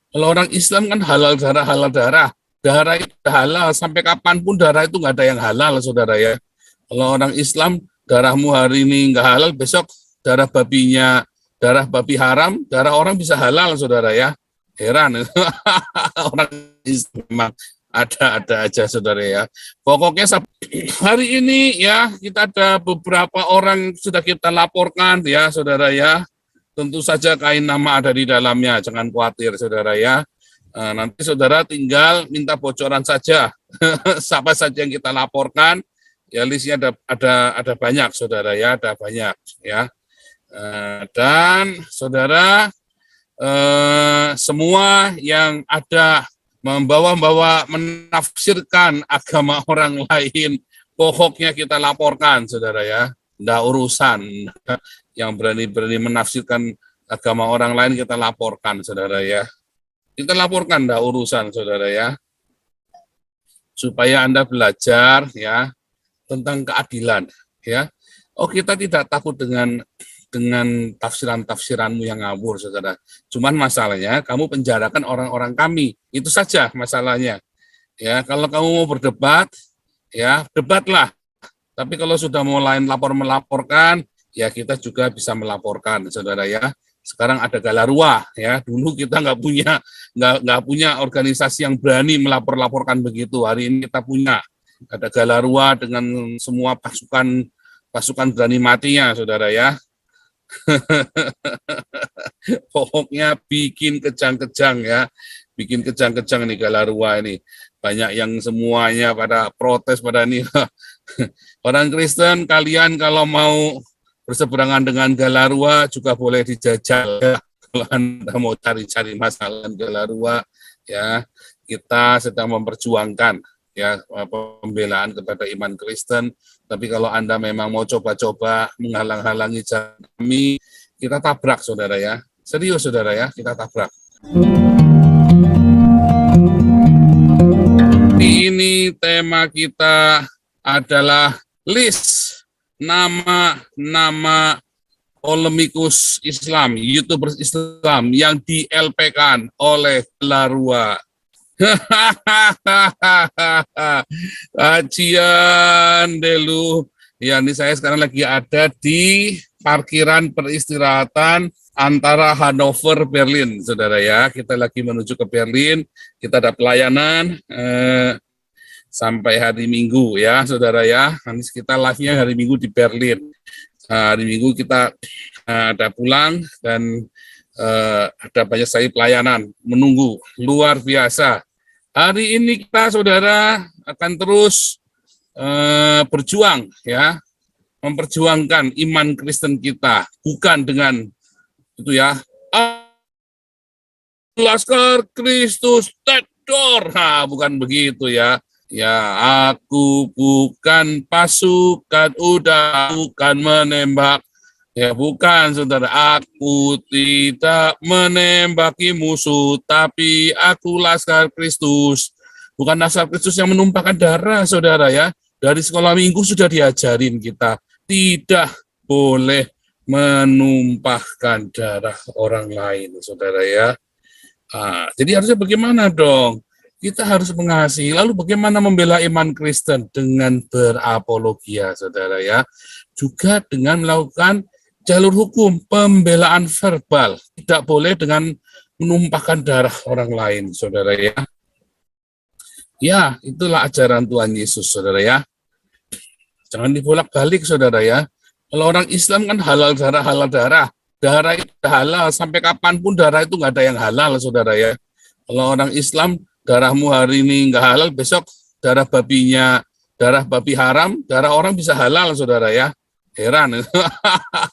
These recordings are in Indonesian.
Kalau orang Islam kan halal darah. Darah itu halal, sampai kapanpun darah itu nggak ada yang halal, saudara ya. Kalau orang Islam, darahmu hari ini nggak halal, besok darah babi haram, darah orang bisa halal, saudara ya. Heran, orang Islam memang ada aja, saudara ya. Pokoknya hari ini ya kita ada beberapa orang sudah kita laporkan ya, saudara ya. Tentu saja kain nama ada di dalamnya, jangan khawatir, saudara ya. Nanti saudara tinggal minta bocoran saja, siapa saja yang kita laporkan, ya listnya ada banyak, saudara ya, ada banyak ya. Dan saudara, semua yang ada membawa menafsirkan agama orang lain, pokoknya kita laporkan, saudara ya. Nggak urusan, yang berani menafsirkan agama orang lain kita laporkan, saudara ya. Kita laporkan, nggak urusan, saudara ya. Supaya Anda belajar ya tentang keadilan ya. Oh, kita tidak takut dengan tafsiran-tafsiranmu yang ngawur, saudara. Cuman masalahnya kamu penjarakan orang-orang kami, itu saja masalahnya. Ya, kalau kamu mau berdebat, ya debatlah. Tapi kalau sudah mulai melaporkan, ya kita juga bisa melaporkan, saudara ya. Sekarang ada Galarua, ya. Dulu kita nggak punya organisasi yang berani melaporkan begitu. Hari ini kita punya. Ada Galarua dengan semua pasukan berani matinya, saudara ya. Pokoknya bikin kejang-kejang ya, bikin kejang-kejang nih Galarua ini. Banyak yang semuanya pada protes pada ini. Orang Kristen, kalian kalau mau berseberangan dengan Galarua juga boleh dijajal ya. Kalau Anda mau cari-cari masalah Galarua ya, kita sedang memperjuangkan ya pembelaan kepada iman Kristen. Tapi kalau Anda memang mau coba-coba menghalang-halangi jalan kami, kita tabrak, saudara ya. Serius, saudara ya, kita tabrak. Ini tema kita adalah list nama polemikus Islam, YouTubers Islam yang di-LP-kan oleh Galarua. Kajian delu. Ya, ini saya sekarang lagi ada di parkiran peristirahatan antara Hannover, Berlin, saudara ya. Kita lagi menuju ke Berlin. Kita ada pelayanan sampai hari Minggu ya, saudara ya. Nanti kita live-nya hari Minggu di Berlin. Hari Minggu kita ada pulang dan ada banyak sekali pelayanan menunggu, luar biasa. Hari ini kita, saudara, akan terus berjuang ya, memperjuangkan iman Kristen kita, bukan dengan itu ya, Laskar Kristus Tedor, nah, bukan begitu ya. Ya, aku bukan pasukan udara, bukan menembak. Ya, bukan, saudara. Aku tidak menembaki musuh, tapi aku Laskar Kristus. Bukan Laskar Kristus yang menumpahkan darah, saudara ya. Dari sekolah minggu sudah diajarin kita, tidak boleh menumpahkan darah orang lain, saudara ya. Jadi harusnya bagaimana dong? Kita harus mengasihi. Lalu bagaimana membela iman Kristen? Dengan berapologia, saudara ya. Juga dengan melakukan jalur hukum, pembelaan verbal. Tidak boleh dengan menumpahkan darah orang lain, saudara ya. Ya, itulah ajaran Tuhan Yesus, saudara ya. Jangan dibolak-balik, saudara ya. Kalau orang Islam kan halal darah. Darah itu halal, sampai kapanpun darah itu nggak ada yang halal, saudara ya. Kalau orang Islam, darahmu hari ini nggak halal, besok darah babi haram, darah orang bisa halal, saudara ya. Heran,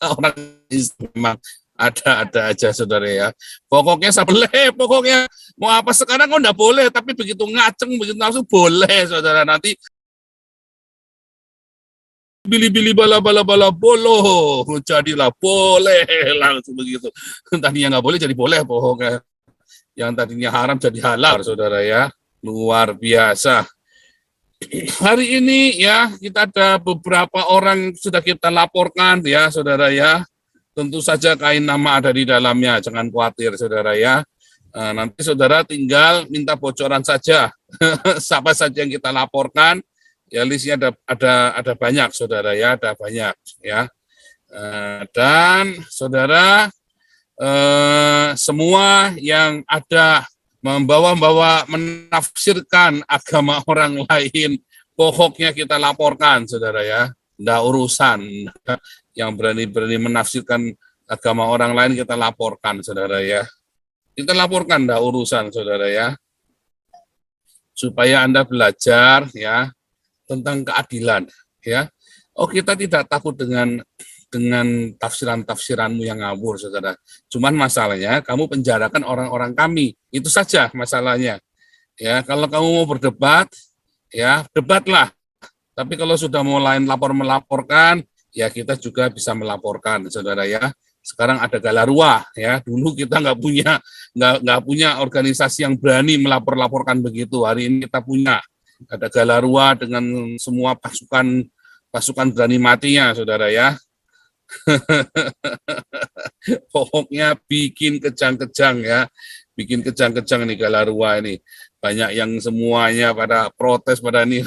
orang Islam memang ada aja, saudara ya. Pokoknya boleh, pokoknya mau apa sekarang kok nggak boleh, tapi begitu ngaceng, begitu langsung boleh, saudara. Nanti bili-bili bala bolo, jadilah boleh, langsung begitu. Tadinya nggak boleh jadi boleh, pokoknya. Yang tadinya haram jadi halal, saudara ya. Luar biasa. Hari ini ya kita ada beberapa orang sudah kita laporkan ya, saudara ya. Tentu saja kain nama ada di dalamnya, jangan khawatir, saudara ya. Nanti saudara tinggal minta bocoran saja, siapa saja yang kita laporkan, ya listnya ada banyak saudara ya, ada banyak ya. Dan saudara semua yang ada membawa menafsirkan agama orang lain, pokoknya kita laporkan saudara ya, enggak urusan. Yang berani-berani menafsirkan agama orang lain kita laporkan saudara ya. Kita laporkan, enggak urusan, saudara ya. Supaya Anda belajar ya tentang keadilan ya. Oh, kita tidak takut dengan tafsiran-tafsiranmu yang ngawur, saudara. Cuman masalahnya kamu penjarakan orang-orang kami. Itu saja masalahnya. Ya, kalau kamu mau berdebat, ya debatlah. Tapi kalau sudah mulai melaporkan, ya kita juga bisa melaporkan, saudara ya. Sekarang ada Galarua ya, dulu kita nggak punya organisasi yang berani melaporkan begitu. Hari ini kita punya, ada Galarua dengan semua pasukan berani matinya saudara ya. Pokoknya bikin kejang-kejang ya, bikin kejang-kejang nih Galarua ini. Banyak yang semuanya pada protes pada ini.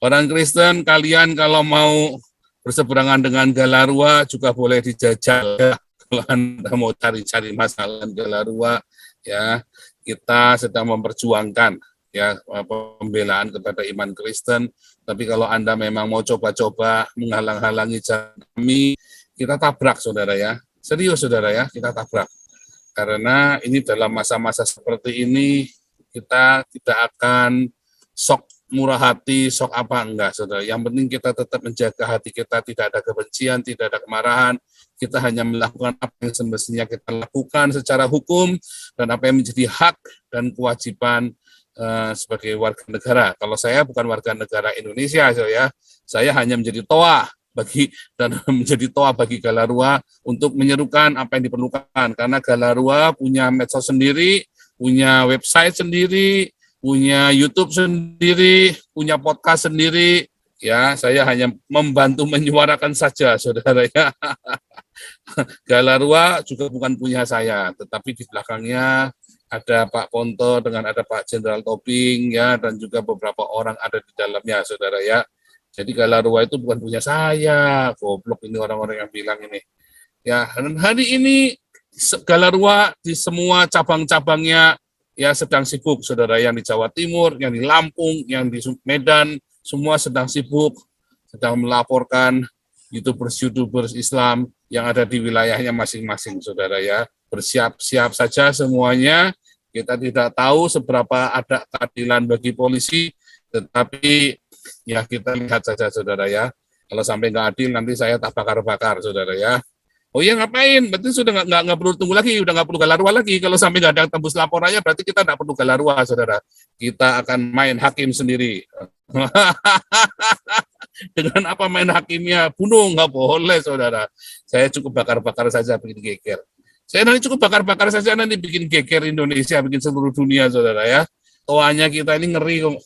Orang Kristen, kalian kalau mau berseberangan dengan Galarua juga boleh dijajal ya. Kalau Anda mau cari-cari masalah Galarua ya, kita sedang memperjuangkan ya pembelaan kepada iman Kristen. Tapi kalau Anda memang mau coba-coba menghalang-halangi jalan kami, kita tabrak saudara ya. Serius saudara ya, kita tabrak. Karena ini dalam masa-masa seperti ini kita tidak akan sok murah hati, sok apa enggak, saudara. Yang penting kita tetap menjaga hati kita, tidak ada kebencian, tidak ada kemarahan. Kita hanya melakukan apa yang semestinya kita lakukan secara hukum dan apa yang menjadi hak dan kewajiban sebagai warga negara. Kalau saya bukan warga negara Indonesia, saya hanya menjadi toa menjadi toa bagi Galarua untuk menyerukan apa yang diperlukan. Karena Galarua punya medsos sendiri, punya website sendiri, punya YouTube sendiri, punya podcast sendiri, ya saya hanya membantu menyuarakan saja, saudara ya. Galarua juga bukan punya saya, tetapi di belakangnya ada Pak Ponto dengan ada Pak Jenderal Tobing, ya, dan juga beberapa orang ada di dalamnya, saudara ya. Jadi Galarua itu bukan punya saya, goblok ini orang-orang yang bilang ini. Ya, dan hari ini Galarua di semua cabang-cabangnya ya sedang sibuk, saudara, yang di Jawa Timur, yang di Lampung, yang di Medan, semua sedang sibuk, sedang melaporkan YouTubers Islam yang ada di wilayahnya masing-masing, saudara ya. Bersiap-siap saja semuanya, kita tidak tahu seberapa ada keadilan bagi polisi, tetapi ya kita lihat saja, saudara ya. Kalau sampai nggak adil, nanti saya tak bakar-bakar, saudara ya. Oh iya ngapain? Berarti sudah nggak perlu tunggu lagi, udah nggak perlu Galarua lagi. Kalau sampai nggak ada tembus laporannya, berarti kita nggak perlu Galarua, saudara. Kita akan main hakim sendiri. Dengan apa main hakimnya? Bunuh nggak boleh, saudara. Saya cukup bakar-bakar saja bikin geger. Saya nanti cukup bakar-bakar saja nanti bikin geger Indonesia, bikin seluruh dunia, saudara ya. Toanya kita ini ngeri kok.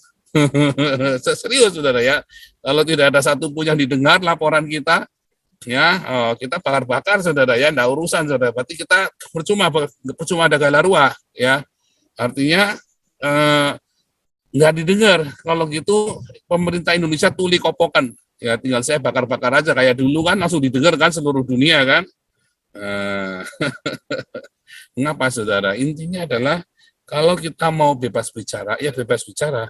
Serius, saudara ya. Kalau tidak ada satupun yang didengar laporan kita, ya kita bakar-bakar, saudara ya, enggak urusan, saudara. Berarti kita percuma ada Galarua ya, artinya nggak didengar. Kalau gitu pemerintah Indonesia tuli kopokan ya, tinggal saya bakar-bakar aja kayak dulu kan, langsung didengar kan seluruh dunia kan. Mengapa, saudara? Intinya adalah kalau kita mau bebas bicara, ya bebas bicara.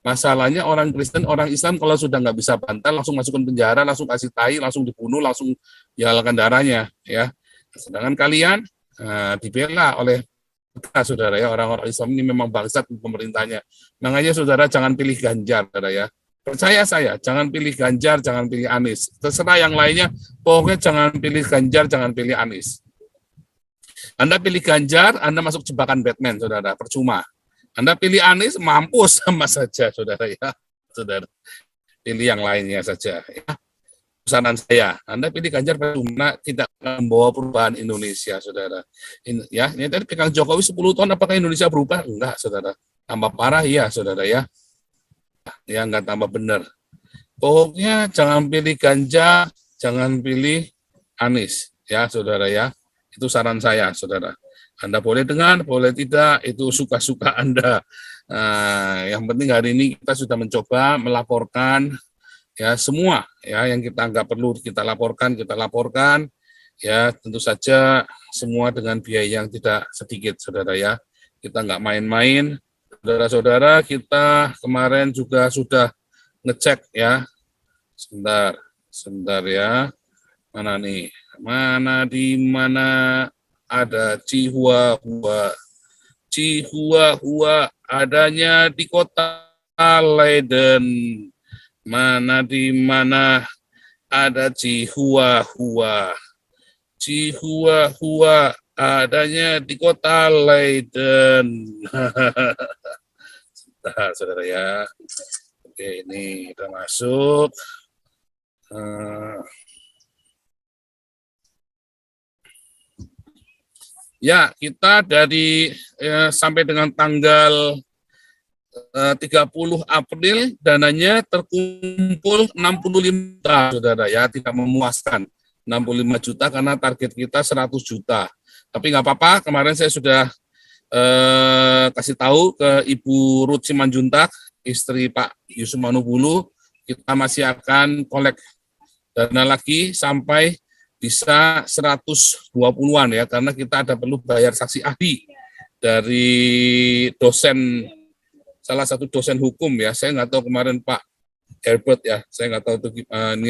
Masalahnya orang Kristen, orang Islam kalau sudah nggak bisa bantah, langsung masukkan penjara, langsung kasih tai, langsung dibunuh, langsung dihalalkan darahnya, ya. Sedangkan kalian dibela oleh kita, saudara ya. Orang-orang Islam ini memang bangsat pemerintahnya. Makanya saudara jangan pilih Ganjar, saudara ya. Percaya saya, jangan pilih Ganjar, jangan pilih Anies. Terserah yang lainnya, pokoknya jangan pilih Ganjar, jangan pilih Anies. Anda pilih Ganjar, Anda masuk jebakan Batman, saudara. Percuma. Anda pilih Anies, mampus sama saja, saudara ya. Saudara, pilih yang lainnya saja. Ya. Pesanan saya, Anda pilih Ganjar, percuma, tidak membawa perubahan Indonesia, saudara. Ya, ini tadi pegang Jokowi 10 tahun, apakah Indonesia berubah? Enggak, saudara. Tambah parah, iya, saudara ya. Ya, enggak tambah benar. Pokoknya jangan pilih Ganjar, jangan pilih Anies, ya, saudara ya. Itu saran saya, saudara. Anda boleh dengar, boleh tidak, itu suka-suka Anda. Yang penting hari ini kita sudah mencoba melaporkan ya semua ya yang kita anggap perlu kita laporkan ya, tentu saja semua dengan biaya yang tidak sedikit, saudara ya. Kita nggak main-main, saudara-saudara. Kita kemarin juga sudah ngecek ya. Sebentar ya. Mana nih? Di mana ada Chihuahua? Chihuahua adanya di kota Leiden. Di mana ada Chihuahua? Chihuahua adanya di kota Leiden. Nah, saudara ya. Oke, ini kita masuk. Ya, kita dari sampai dengan tanggal 30 April dananya terkumpul 65 juta, saudara ya, tidak memuaskan 65 juta karena target kita 100 juta. Tapi nggak apa-apa, kemarin saya sudah kasih tahu ke Ibu Ruth Simanjuntak, istri Pak Yusuf Manubulu, kita masih akan kolek dana lagi sampai bisa 120-an ya, karena kita ada perlu bayar saksi ahli dari dosen, salah satu dosen hukum ya, saya nggak tahu kemarin Pak Herbert ya, saya nggak tahu itu ini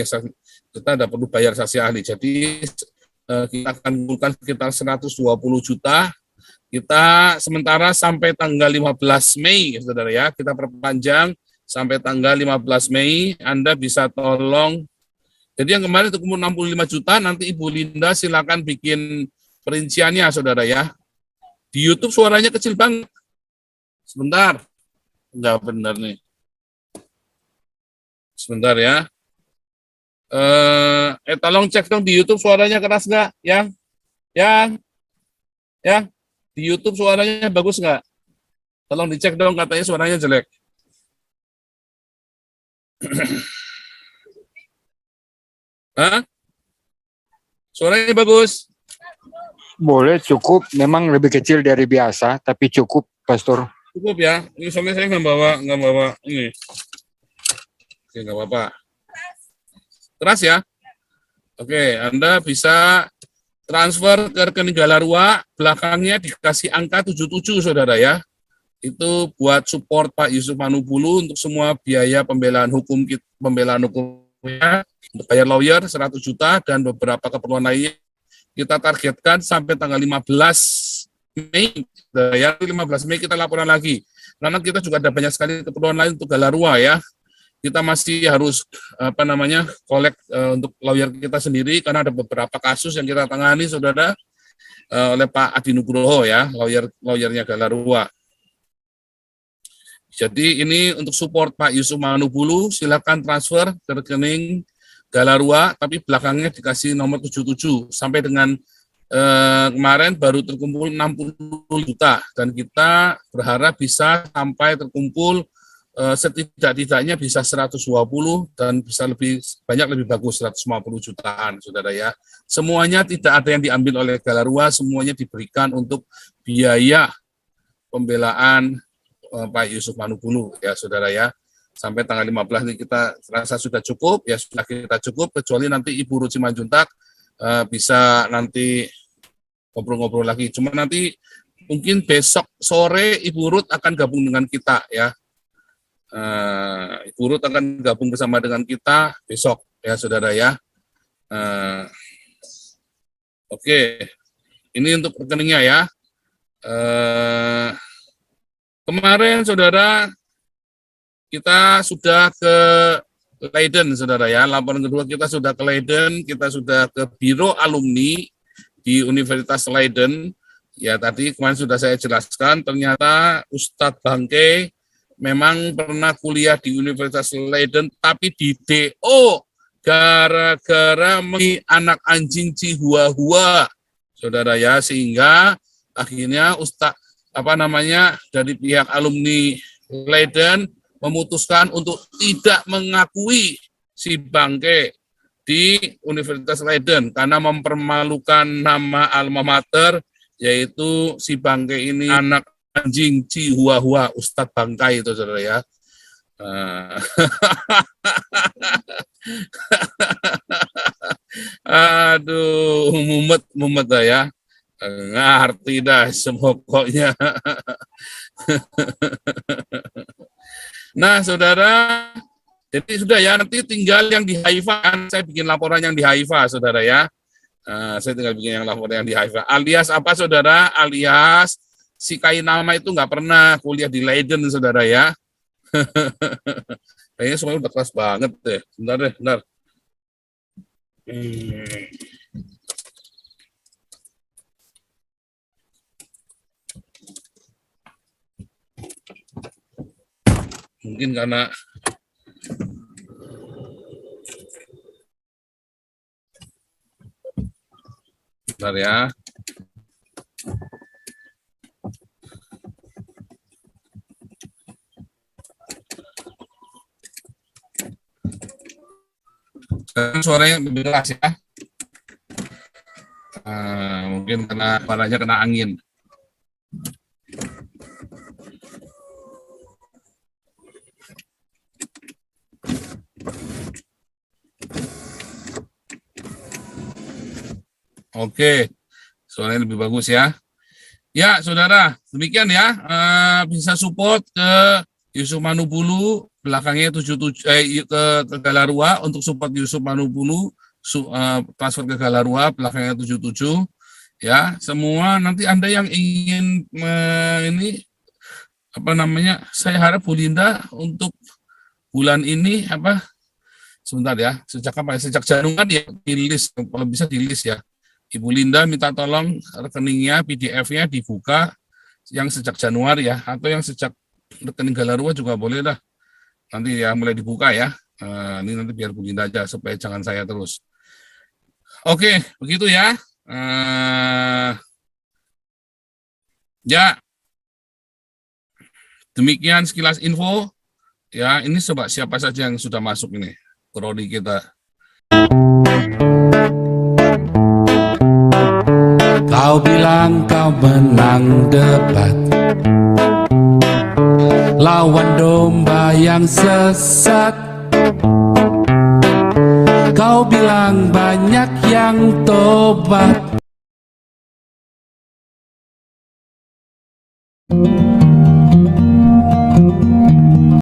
kita ada perlu bayar saksi ahli, jadi kita akan kumpulkan sekitar 120 juta, kita sementara sampai tanggal 15 Mei, saudara ya, kita perpanjang sampai tanggal 15 Mei, Anda bisa tolong. Jadi yang kemarin itu kumpul 65 juta, nanti Ibu Linda silakan bikin perinciannya, saudara ya. Di YouTube suaranya kecil banget. Sebentar. Enggak benar nih. Sebentar ya. Tolong cek dong di YouTube suaranya keras nggak? Yang? Di YouTube suaranya bagus nggak? Tolong dicek dong, katanya suaranya jelek. Hah? Suaranya bagus? Boleh, cukup. Memang lebih kecil dari biasa, tapi cukup, Pastor. Cukup ya. Ini soalnya saya nggak bawa ini. Oke, nggak apa-apa. Keras ya? Oke, Anda bisa transfer ke rekening Galarua, belakangnya dikasih angka 77, saudara ya. Itu buat support Pak Yusuf Manubulu untuk semua biaya pembelaan hukumnya, untuk bayar lawyer 100 juta dan beberapa keperluan lainnya. Kita targetkan sampai tanggal 15 Mei, ya 15 Mei kita laporan lagi. Karena kita juga ada banyak sekali keperluan lain untuk Galarua ya. Kita masih harus kolek untuk lawyer kita sendiri karena ada beberapa kasus yang kita tangani, saudara, oleh Pak Adi Nugroho ya, lawyernya Galarua. Jadi ini untuk support Pak Yusuf Manubulu, silakan transfer ke rekening Galarua, tapi belakangnya dikasih nomor 77. Sampai dengan kemarin baru terkumpul 60 juta, dan kita berharap bisa sampai terkumpul setidak-tidaknya bisa 120 dan bisa lebih banyak, lebih bagus 150 jutaan, saudara ya. Semuanya tidak ada yang diambil oleh Galarua, semuanya diberikan untuk biaya pembelaan Pak Yusuf Manubulu ya, saudara ya. Sampai tanggal 15 ini kita rasa sudah cukup, ya sudah kita cukup, kecuali nanti Ibu Ruth Simanjuntak bisa nanti ngobrol-ngobrol lagi. Cuma nanti mungkin besok sore Ibu Ruth akan gabung dengan kita ya. Ibu Ruth akan gabung bersama dengan kita besok ya, saudara ya. Oke, ini untuk rekeningnya ya. Kemarin, saudara, kita sudah ke Leiden, saudara ya. Laporan kedua kita sudah ke Leiden, kita sudah ke Biro Alumni di Universitas Leiden. Ya, tadi kemarin sudah saya jelaskan, ternyata Ustadz Bangke memang pernah kuliah di Universitas Leiden, tapi di DO gara-gara anak anjing Chihuahua, saudara ya, sehingga akhirnya dari pihak alumni Leiden memutuskan untuk tidak mengakui si Bangke di Universitas Leiden karena mempermalukan nama alma mater yaitu si Bangkai ini anak anjing Cihua-hua, Ustadz Bangkai itu saudara ya. Aduh, mumet dah ya. Ngerti dah semokoknya. Nah, saudara, jadi sudah ya, nanti tinggal yang di Haifa, saya bikin laporan yang di Haifa, saudara ya. Saya tinggal bikin yang laporan yang di Haifa. Alias apa, saudara? Alias si Kainama itu nggak pernah kuliah di Leiden, saudara ya. Kayaknya semuanya udah keras banget deh. Bentar deh, bentar. Mungkin karena bentar ya. Sekarang suaranya lebih keras ya. Mungkin karena suaranya kena angin. Oke, suaranya lebih bagus ya. Ya, saudara, demikian ya. Bisa support ke Yusuf Manubulu, belakangnya 77 ke Galarua untuk support Yusuf Manubulu, transfer ke Galarua, belakangnya 77. Ya, semua nanti Anda yang ingin ini apa namanya? Saya harap Bu Linda untuk bulan ini apa? Sebentar ya, sejak apa? Sejak Januari ya, di list, kalau bisa di list ya. Ibu Linda minta tolong rekeningnya, PDF-nya dibuka yang sejak Januari ya, atau yang sejak rekening Galarua juga boleh dah. Nanti ya mulai dibuka ya. Ini nanti biar Bu Linda aja supaya jangan saya terus. Oke, begitu ya. Ya, demikian sekilas info. Ya, ini coba siapa saja yang sudah masuk ini, prodi kita. Kau bilang kau menang debat lawan domba yang sesat. Kau bilang banyak yang tobat